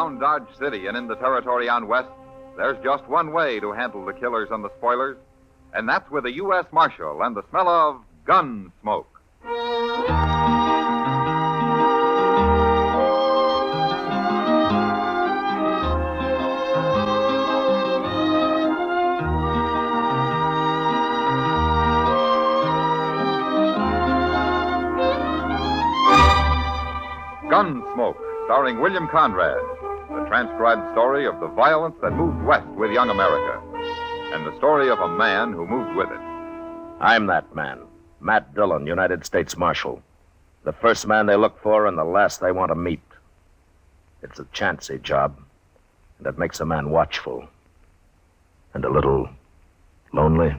around Dodge City and in the territory on west, there's just one way to handle the killers and the spoilers, and that's with a U.S. Marshal and the smell of gun smoke. Gunsmoke, starring William Conrad, the transcribed story of the violence that moved west with young America, and the story of a man who moved with it. I'm that man, Matt Dillon, United States Marshal. The first man they look for and the last they want to meet. It's a chancy job, and it makes a man watchful and a little lonely.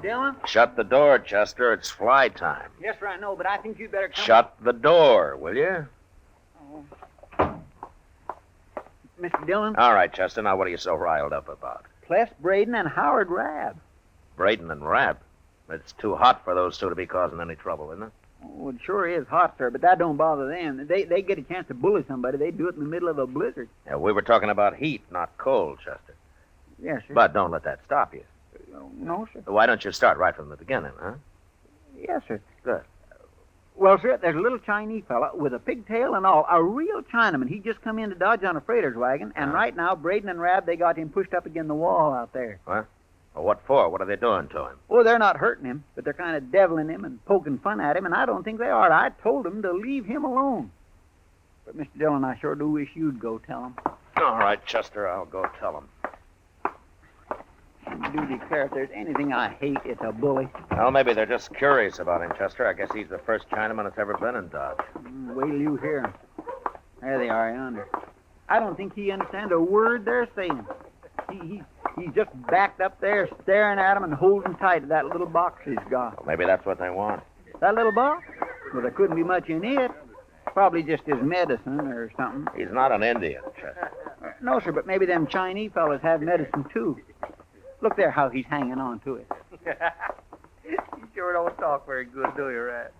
Dillon? Shut the door, Chester. It's fly time. Yes, sir, I know, but I think you'd better come... Shut the door, will you? Oh. Mr. Dillon? All right, Chester. Now, what are you so riled up about? Pless Braden and Howard Rabb. Braden and Rabb? It's too hot for those two to be causing any trouble, isn't it? Oh, it sure is hot, sir, but that don't bother them. They get a chance to bully somebody. They do it in the middle of a blizzard. Yeah, we were talking about heat, not cold, Chester. Yes, sir. But don't let that stop you. No, sir. Why don't you start right from the beginning, huh? Yes, sir. Good. Well, sir, there's a little Chinese fella with a pigtail and all, a real Chinaman. He just come in to Dodge on a freighter's wagon, and right now, Braden and Rabb, they got him pushed up against the wall out there. What? Well, what for? What are they doing to him? Oh, they're not hurting him, but they're kind of deviling him and poking fun at him, and I don't think they are. I told them to leave him alone. But, Mr. Dillon, I sure do wish you'd go tell him. All right, Chester, I'll go tell him. I do declare if there's anything I hate, it's a bully. Well, maybe they're just curious about him, Chester. I guess he's the first Chinaman that's ever been in Dodge. Wait till you hear him. There they are yonder. I don't think he understands a word they're saying. He's just backed up there staring at him and holding tight to that little box he's got. Well, maybe that's what they want. That little box? Well, there couldn't be much in it. Probably just his medicine or something. He's not an Indian, Chester. No, sir, but maybe them Chinese fellas have medicine, too. Look there how he's hanging on to it. You sure don't talk very good, do you, Rat?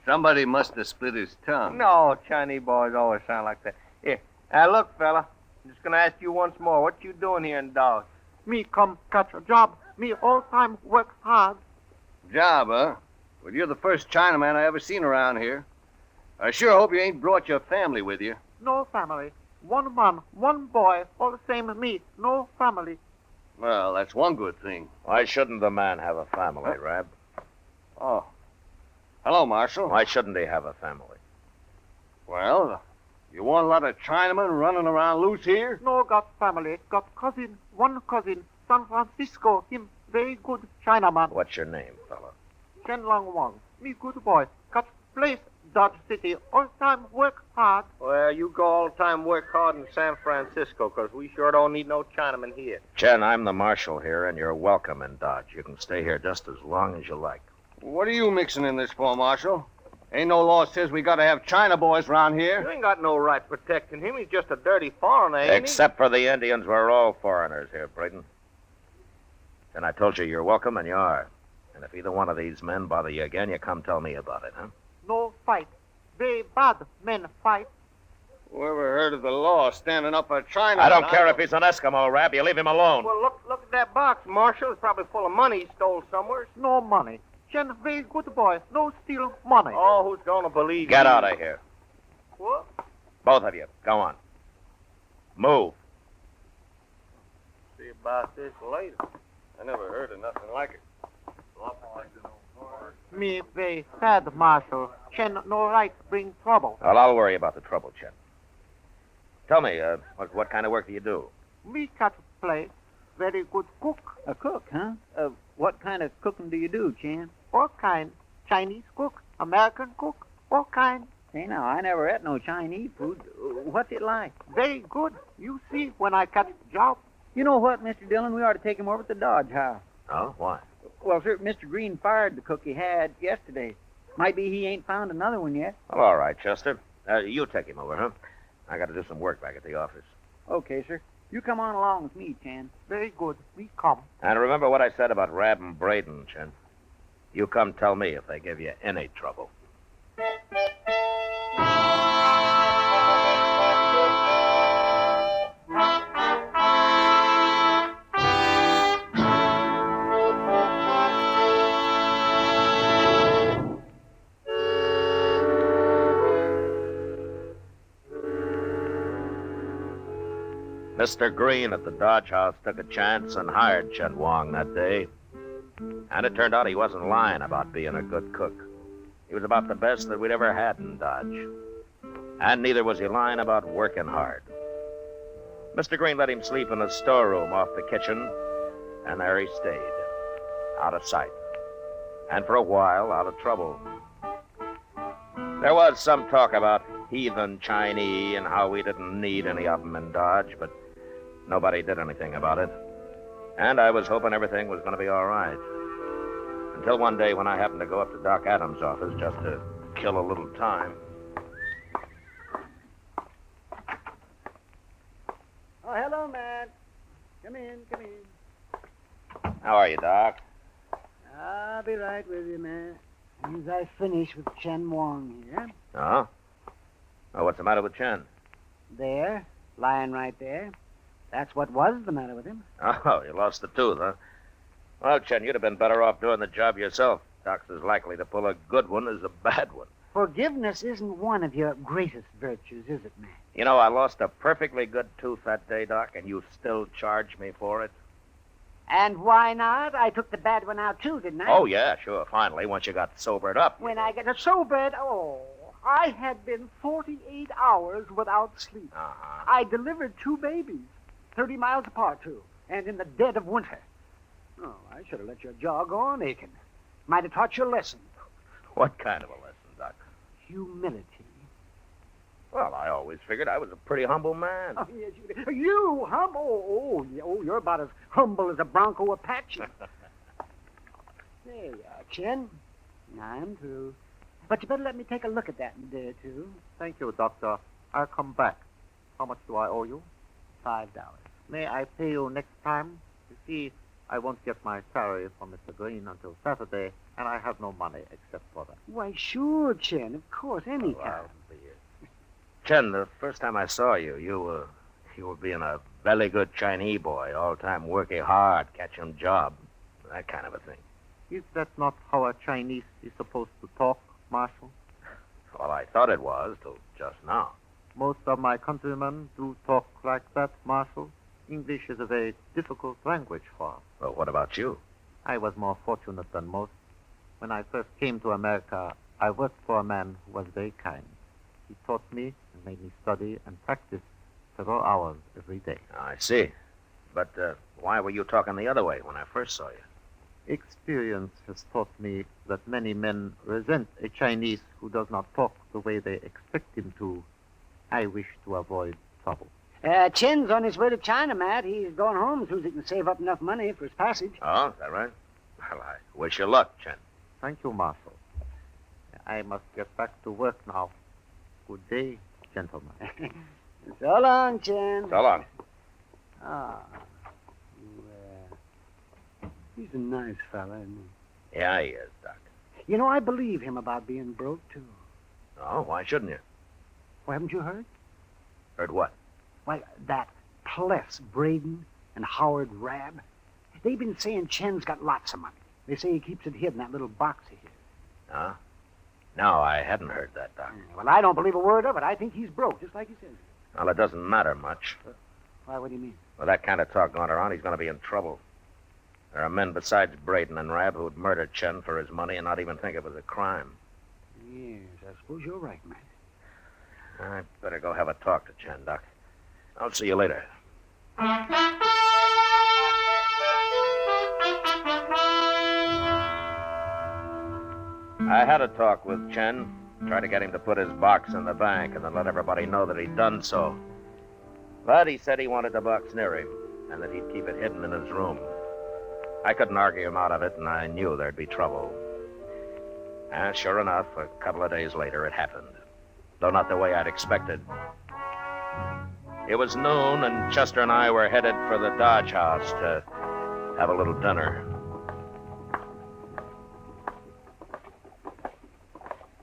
Somebody must have split his tongue. No, Chinese boys always sound like that. Here, now look, fella. I'm just going to ask you once more. What you doing here in Dodge? Me come catch a job. Me all time work hard. Job, huh? Well, you're the first Chinaman I ever seen around here. I sure hope you ain't brought your family with you. No family. One man, one boy, all the same as me. No family. Well, that's one good thing. Why shouldn't the man have a family, Rabb? Oh. Hello, Marshal. Why shouldn't he have a family? Well, you want a lot of Chinamen running around loose here? No got family. Got cousin. One cousin. San Francisco. Him very good Chinaman. What's your name, fella? Chen Lang Wang. Me good boy. Got place Dodge City. All time work hard. Well, you go all the time work hard in San Francisco, because we sure don't need no Chinaman here. Chen, I'm the marshal here, and you're welcome in Dodge. You can stay here just as long as you like. What are you mixing in this for, Marshal? Ain't no law says we gotta have China boys around here. You ain't got no right protecting him. He's just a dirty foreigner, ain't Except for the Indians, we're all foreigners here, Braden. And I told you you're welcome, and you are. And if either one of these men bother you again, you come tell me about it, huh? No fight. Very bad men fight. Whoever heard of the law standing up for China? I don't care if he's an Eskimo, Rabb. You leave him alone. Well, look at that box, Marshal. It's probably full of money he stole somewhere. No money. Chen very good boy. No steal money. Oh, who's gonna believe Get you? out of here. What? Both of you. Go on. Move. See about this later. I never heard of nothing like it. Me very sad, Marshal. Chen no right bring trouble. Well, I'll worry about the trouble, Chen. Tell me, what kind of work do you do? Me catch place. Very good cook. A cook, huh? What kind of cooking do you do, Chen? All kind. Chinese cook. American cook. All kind. Say, now, I never ate no Chinese food. What's it like? Very good. You see when I catch job. You know what, Mr. Dillon? We ought to take him over to the Dodge house. Oh, why? Well, sir, Mr. Green fired the cook he had yesterday. Might be he ain't found another one yet. Well, all right, Chester. You take him over, huh? I got to do some work back at the office. Okay, sir. You come on along with me, Chen. Very good. We come. And remember what I said about Rab and Braden, Chen. You come tell me if they give you any trouble. Mr. Green at the Dodge House took a chance and hired Chen Wong that day. And it turned out he wasn't lying about being a good cook. He was about the best that we'd ever had in Dodge. And neither was he lying about working hard. Mr. Green let him sleep in a storeroom off the kitchen, and there he stayed, out of sight. And for a while, out of trouble. There was some talk about heathen Chinese and how we didn't need any of them in Dodge, but nobody did anything about it. And I was hoping everything was going to be all right. Until one day when I happened to go up to Doc Adams' office just to kill a little time. Oh, hello, Matt. Come in. How are you, Doc? I'll be right with you, Matt. As I finish with Chen Wong here. Oh? Oh, what's the matter with Chen? There, lying right there. That's what was the matter with him. Oh, you lost the tooth, huh? Well, Chen, you'd have been better off doing the job yourself. Doc's as likely to pull a good one as a bad one. Forgiveness isn't one of your greatest virtues, is it, Matt? You know, I lost a perfectly good tooth that day, Doc, and you still charge me for it? And why not? I took the bad one out, too, didn't I? Oh, yeah, sure, finally, once you got sobered up. When I get sobered, I had been 48 hours without sleep. Uh-huh. I delivered 2 babies, 30 miles apart, too, and in the dead of winter. Oh, I should have let your jaw go on aching. Might have taught you a lesson. What kind of a lesson, Doc? Humility. Well, I always figured I was a pretty humble man. Oh, yes, you humble? Oh, you're about as humble as a Bronco Apache. There you are, Chen. I'm through. But you better let me take a look at that in a day or two. Thank you, Doctor. I'll come back. How much do I owe you? $5. May I pay you next time? You see, I won't get my salary from Mr. Green until Saturday, and I have no money except for that. Why, sure, Chen. Of course, any Oh, time. I'll be here. Chen, the first time I saw you, you were being a very good Chinese boy, all time working hard, catching job, that kind of a thing. Is that not how a Chinese is supposed to talk, Marshal? Well, I thought it was, till just now. Most of my countrymen do talk like that, Marshal. English is a very difficult language for us. Well, what about you? I was more fortunate than most. When I first came to America, I worked for a man who was very kind. He taught me and made me study and practice several hours every day. I see. But why were you talking the other way when I first saw you? Experience has taught me that many men resent a Chinese who does not talk the way they expect him to. I wish to avoid trouble. Chen's on his way to China, Matt. He's going home as soon as he can save up enough money for his passage. Oh, is that right? Well, I wish you luck, Chen. Thank you, Marshal. I must get back to work now. Good day, gentlemen. So long, Chen. So long. Ah. He's a nice fella, isn't he? Yeah, he is, Doc. You know, I believe him about being broke, too. Oh, why shouldn't you? Well, haven't you heard? Heard what? Why, that Pless, Braden, and Howard Rab, they've been saying Chen's got lots of money. They say he keeps it hid in that little box of his. Huh? No, I hadn't heard that, Doc. Well, I don't believe a word of it. I think he's broke, just like he says. Well, it doesn't matter much. Why, what do you mean? With that kind of talk going around, he's going to be in trouble. There are men besides Braden and Rab who'd murder Chen for his money and not even think it was a crime. Yes, I suppose you're right, man. I better go have a talk to Chen, Doc. I'll see you later. I had a talk with Chen, tried to get him to put his box in the bank and then let everybody know that he'd done so. But he said he wanted the box near him and that he'd keep it hidden in his room. I couldn't argue him out of it, and I knew there'd be trouble. And sure enough, a couple of days later, it happened. Though not the way I'd expected. It was noon, and Chester and I were headed for the Dodge House to have a little dinner.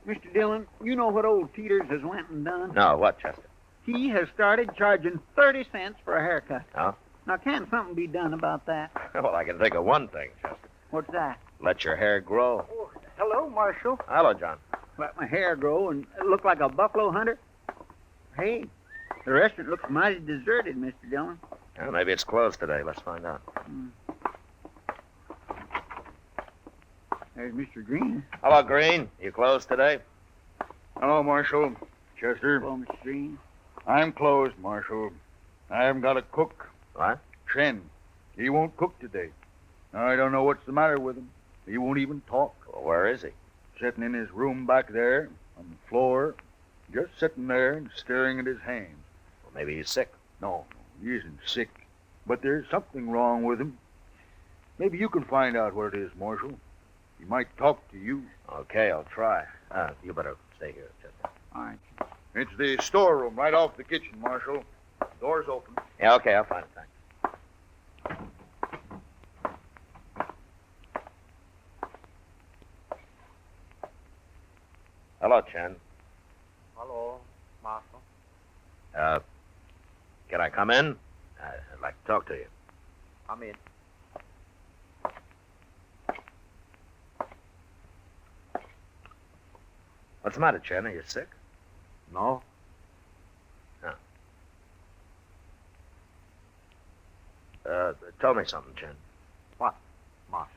Mr. Dillon, you know what old Teeters has went and done? No, what, Chester? He has started charging 30 cents for a haircut. Oh? Now, can't something be done about that? Well, I can think of one thing, Chester. What's that? Let your hair grow. Oh, hello, Marshal. Hello, John. Let my hair grow and look like a buffalo hunter? Hey, the restaurant looks mighty deserted, Mr. Dillon. Well, maybe it's closed today. Let's find out. There's Mr. Green. Hello, Green. You closed today? Hello, Marshal. Chester. Hello, Mr. Green. I'm closed, Marshal. I haven't got a cook. What? Chen. He won't cook today. I don't know what's the matter with him. He won't even talk. Well, where is he? Sitting in his room back there on the floor, just sitting there and staring at his hands. Well, maybe he's sick. No, he isn't sick. But there's something wrong with him. Maybe you can find out what it is, Marshal. He might talk to you. Okay, I'll try. You better stay here, Chester. All right. It's the storeroom right off the kitchen, Marshal. Door's open. Yeah, okay, I'll find it. Thanks. Hello, Chen. Hello, Marshal. Can I come in? I'd like to talk to you. Come in. What's the matter, Chen? Are you sick? No? Tell me something, Chen. What, Marshal?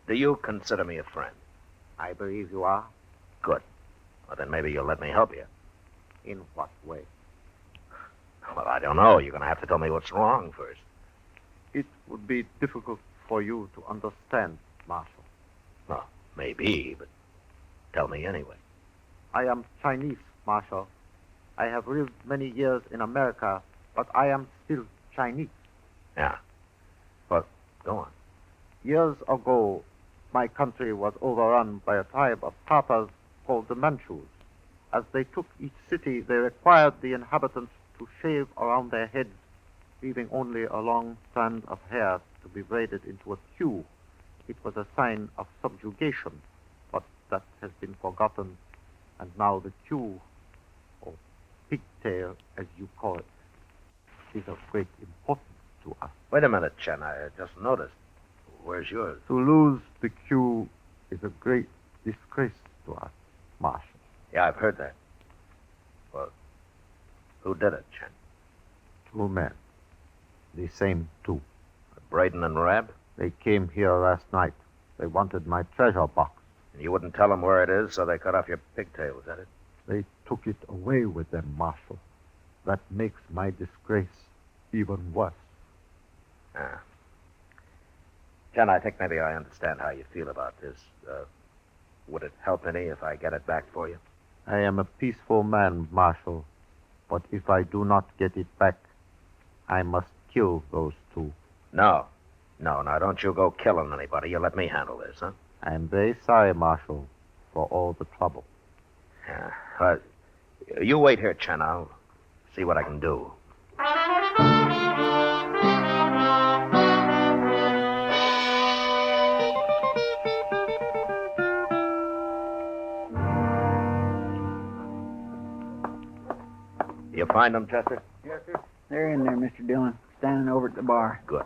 Do you consider me a friend? I believe you are. Good. Well, then maybe you'll let me help you. In what way? Well, I don't know. You're going to have to tell me what's wrong first. It would be difficult for you to understand, Marshal. Well, maybe, but tell me anyway. I am Chinese, Marshal. I have lived many years in America, but I am still Chinese. Yeah. Well, go on. Years ago, my country was overrun by a tribe of Tartars called the Manchus. As they took each city, they required the inhabitants to shave around their heads, leaving only a long strand of hair to be braided into a queue. It was a sign of subjugation, but that has been forgotten, and now the queue, or pigtail as you call it, is of great importance to us. Wait a minute, Chen. I just noticed. Where's yours? To lose the queue is a great disgrace to us, Marshal. Yeah, I've heard that. Well, who did it, Chen? 2 men. The same 2. Braden and Rab? They came here last night. They wanted my treasure box. And you wouldn't tell them where it is, so they cut off your pigtail, is that it? They took it away with them, Marshal. That makes my disgrace even worse. Ah. Chen, I think maybe I understand how you feel about this. Would it help any if I get it back for you? I am a peaceful man, Marshal. But if I do not get it back, I must kill those 2. No. No, now don't you go killing anybody. You let me handle this, huh? I am very sorry, Marshal, for all the trouble. Yeah. You wait here, Chen. I'll see what I can do. You find them, Chester? Yes, sir. They're in there, Mr. Dillon, standing over at the bar. Good.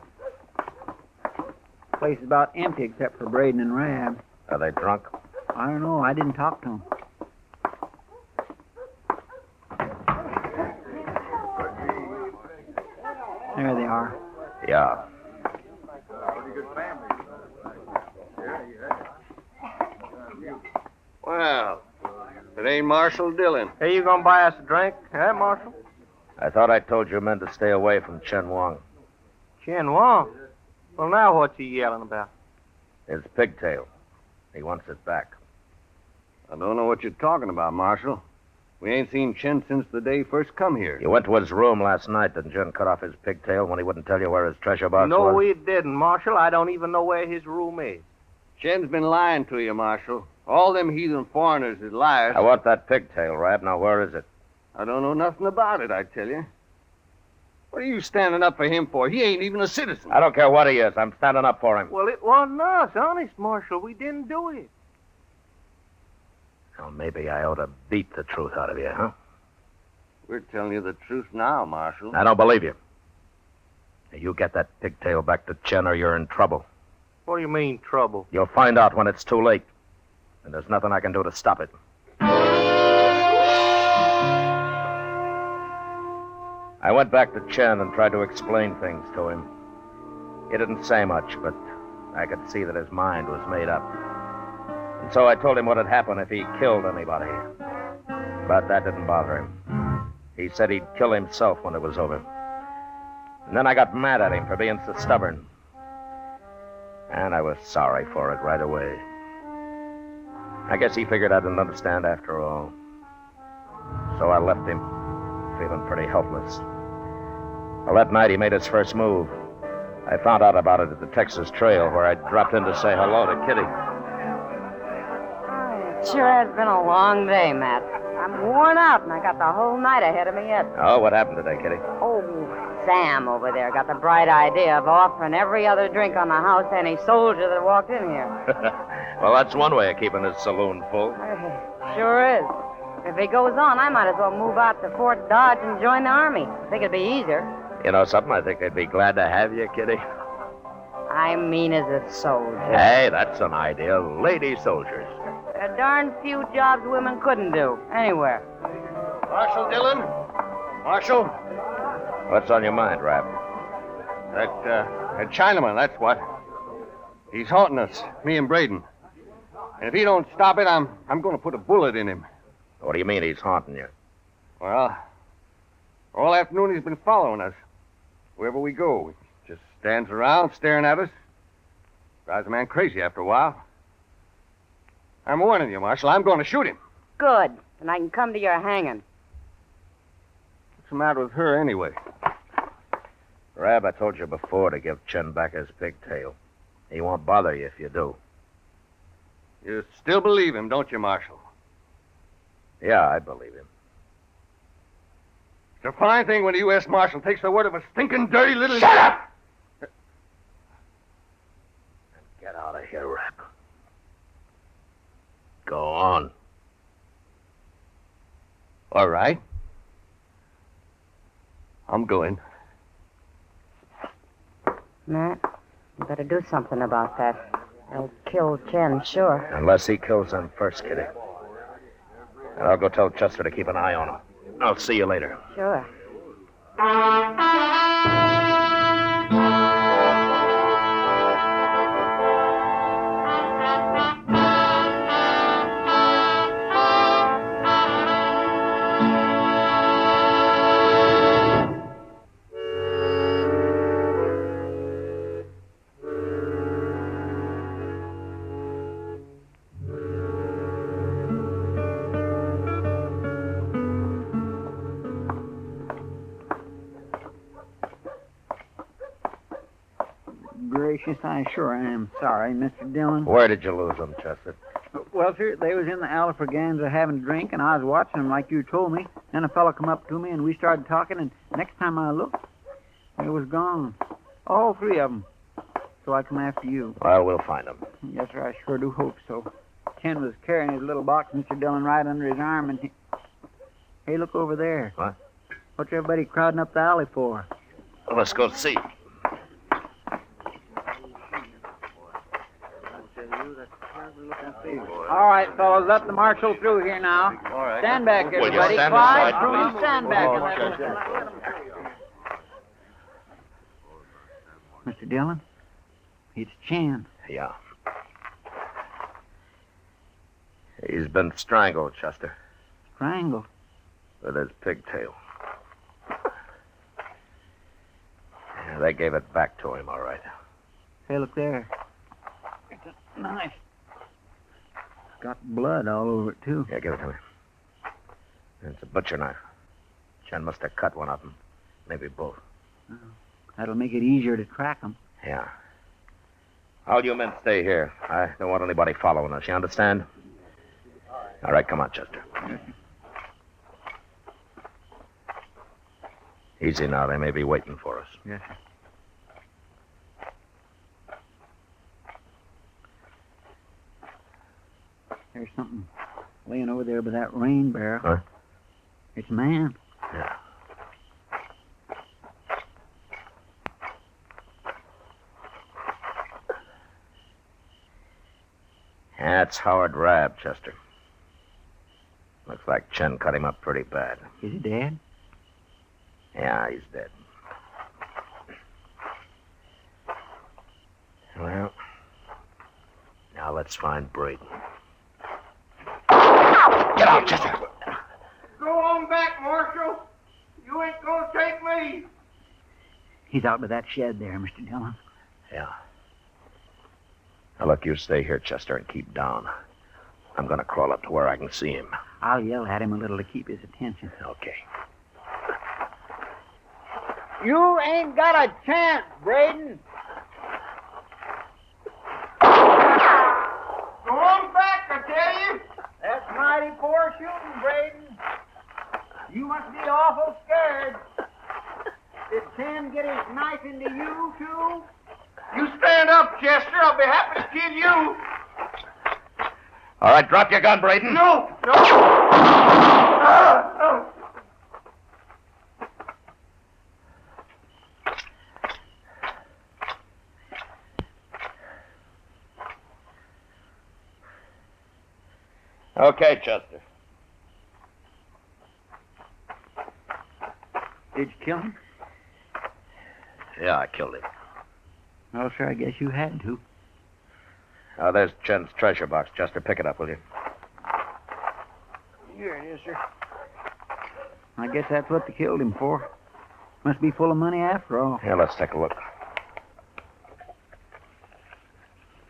The place is about empty except for Braden and Rab. Are they drunk? I don't know. I didn't talk to them. There they are. Yeah. Well, it ain't Marshal Dillon. Hey, you gonna buy us a drink, huh, Marshal? I thought I told you men to stay away from Chen Wang. Chen Wang? Well, now what's he yelling about? His pigtail. He wants it back. I don't know what you're talking about, Marshal. We ain't seen Chen since the day he first come here. You went to his room last night, didn't you, and cut off his pigtail when he wouldn't tell you where his treasure box No, was? we didn't, Marshal. I don't even know where his room is. Chen's been lying to you, Marshal. All them heathen foreigners is liars. I want that pigtail, Rab. Now, where is it? I don't know nothing about it, I tell you. What are you standing up for him for? He ain't even a citizen. I don't care what he is. I'm standing up for him. Well, it wasn't us. Honest, Marshal. We didn't do it. Well, maybe I ought to beat the truth out of you, huh? We're telling you the truth now, Marshal. I don't believe you. You get that pigtail back to Chen or you're in trouble. What do you mean, trouble? You'll find out when it's too late. And there's nothing I can do to stop it. I went back to Chen and tried to explain things to him. He didn't say much, but I could see that his mind was made up. And so I told him what had happened if he killed anybody. But that didn't bother him. He said he'd kill himself when it was over. And then I got mad at him for being so stubborn. And I was sorry for it right away. I guess he figured I didn't understand after all. So I left him, feeling pretty helpless. Well, that night he made his first move. I found out about it at the Texas Trail, where I dropped in to say hello to Kitty. It sure has been a long day, Matt. I'm worn out, and I got the whole night ahead of me yet. Oh, what happened today, Kitty? Oh, Sam over there got the bright idea of offering every other drink on the house to any soldier that walked in here. Well, that's one way of keeping his saloon full. Sure is. If he goes on, I might as well move out to Fort Dodge and join the Army. I think it'd be easier. You know something? I think they'd be glad to have you, Kitty. I mean as a soldier. Hey, that's an idea. Lady soldiers. There are darn few jobs women couldn't do, anywhere. Marshal Dillon? Marshal? What's on your mind, Rap? That Chinaman, that's what. He's haunting us, me and Braden. And if he don't stop it, I'm going to put a bullet in him. What do you mean he's haunting you? Well, all afternoon he's been following us. Wherever we go, he just stands around staring at us. Drives a man crazy after a while. I'm warning you, Marshal. I'm going to shoot him. Good. And I can come to your hanging. What's the matter with her, anyway? Rab, I told you before to give Chen back his pigtail. He won't bother you if you do. You still believe him, don't you, Marshal? Yeah, I believe him. It's a fine thing when a U.S. Marshal takes the word of a stinking, dirty little... Shut up! Get out of here, Rab. Go on. All right. I'm going. Matt, you better do something about that. They'll kill Chen, sure. Unless he kills them first, Kitty. And I'll go tell Chester to keep an eye on him. I'll see you later. Sure. Gracious, I sure am sorry, Mr. Dillon. Where did you lose them, Chester? Well, sir, they was in the Alfraganza having a drink, and I was watching them like you told me. Then a fella come up to me, and we started talking, and next time I looked, they was gone. All three of them. So I come after you. Well, we'll find them. Yes, sir, I sure do hope so. Ken was carrying his little box, Mr. Dillon, right under his arm, and he... Hey, look over there. What? What's everybody crowding up the alley for? Well, let's go see. All right, fellas, let the marshal through here now. All right. Stand back, Will you everybody. stand Quiet, aside, Bruce, please? stand back. Oh, and let him- Mr. Dillon, it's Chan. Yeah. He's been strangled, Chester, Strangled. with his pigtail. Yeah, they gave it back to him, all right. Hey, look there. It's a knife. It's got blood all over it, too. Yeah, give it to me. It's a butcher knife. Chen must have cut one of them. Maybe both. That'll make it easier to track them. Yeah. All you men stay here. I don't want anybody following us, you understand? All right, come on, Chester. Easy now. They may be waiting for us. Yes, sir. There's something laying over there by that rain barrel. Huh? It's a man. Yeah. That's Howard Rabb, Chester. Looks like Chen cut him up pretty bad. Is he dead? Yeah, he's dead. Well, now let's find Braden. Get out, Chester! Go on back, Marshal. You ain't gonna take me. He's out by that shed there, Mr. Dillon. Yeah. Now, look, you stay here, Chester, and keep down. I'm going to crawl up to where I can see him. I'll yell at him a little to keep his attention. Okay. You ain't got a chance, Braden. Go on back, I tell you. That's mighty poor shooting, Braden. You must be awful scared. Did Chen get his knife into you, too? You stand up, Chester. I'll be happy to kill you. All right, drop your gun, Braden. No. Okay, Chester. Did you kill him? Yeah, I killed him. Well, sir, I guess you had to. Now, there's Chen's treasure box, Chester. Pick it up, will you? Here it is, sir. I guess that's what they killed him for. Must be full of money after all. Yeah, let's take a look.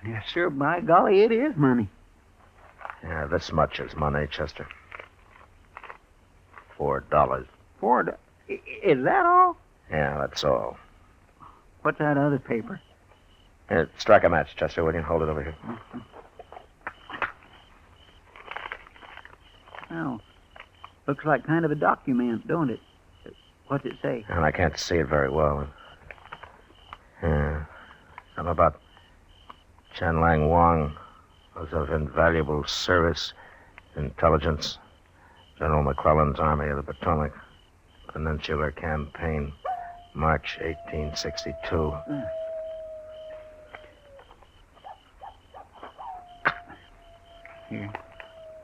Yes, sir. By golly, it is money. Yeah, this much is money, Chester. $4. Is that all? Yeah, that's all. What's that other paper? Here, strike a match, Chester, will you? Hold it over here. Well, looks like kind of a document, don't it? What's it say? And I can't see it very well. Yeah. Something about Chen Lang Wang was of invaluable service, intelligence, General McClellan's Army of the Potomac, Peninsular Campaign, March 1862. Here.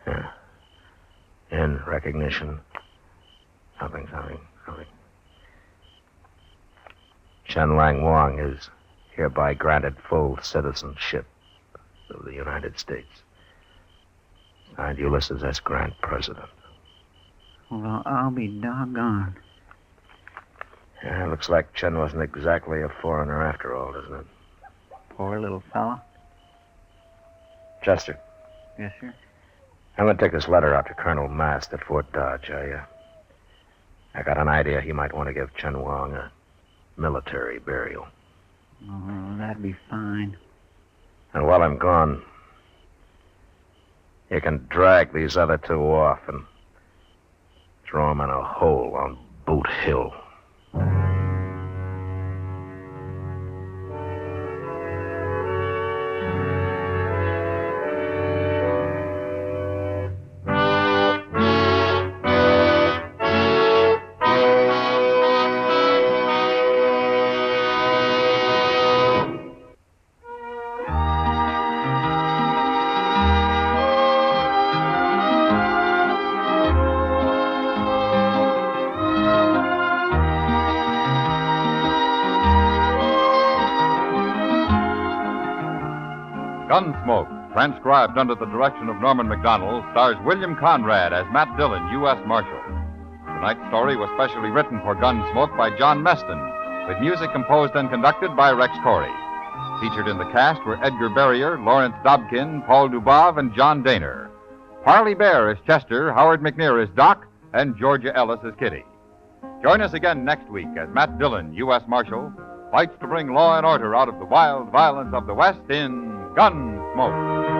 Yeah. In recognition. Something. Chen Lang Wang is hereby granted full citizenship of the United States. Signed, Ulysses S. Grant, President. Well, I'll be doggone. Yeah, looks like Chen wasn't exactly a foreigner after all, doesn't it? Poor little fella. Chester, Yes, sir. I'm going to take this letter out to Colonel Mast at Fort Dodge. I got an idea he might want to give Chen Wang a military burial. Oh, that'd be fine. And while I'm gone, you can drag these other two off and throw them in a hole on Boot Hill. Gunsmoke, transcribed under the direction of Norman MacDonald, stars William Conrad as Matt Dillon, U.S. Marshal. Tonight's story was specially written for Gunsmoke by John Meston, with music composed and conducted by Rex Corey. Featured in the cast were Edgar Barrier, Lawrence Dobkin, Paul Dubov, and John Daner. Parley Bear is Chester, Howard McNear is Doc, and Georgia Ellis is Kitty. Join us again next week as Matt Dillon, U.S. Marshal, fights to bring law and order out of the wild violence of the West in Gunsmoke.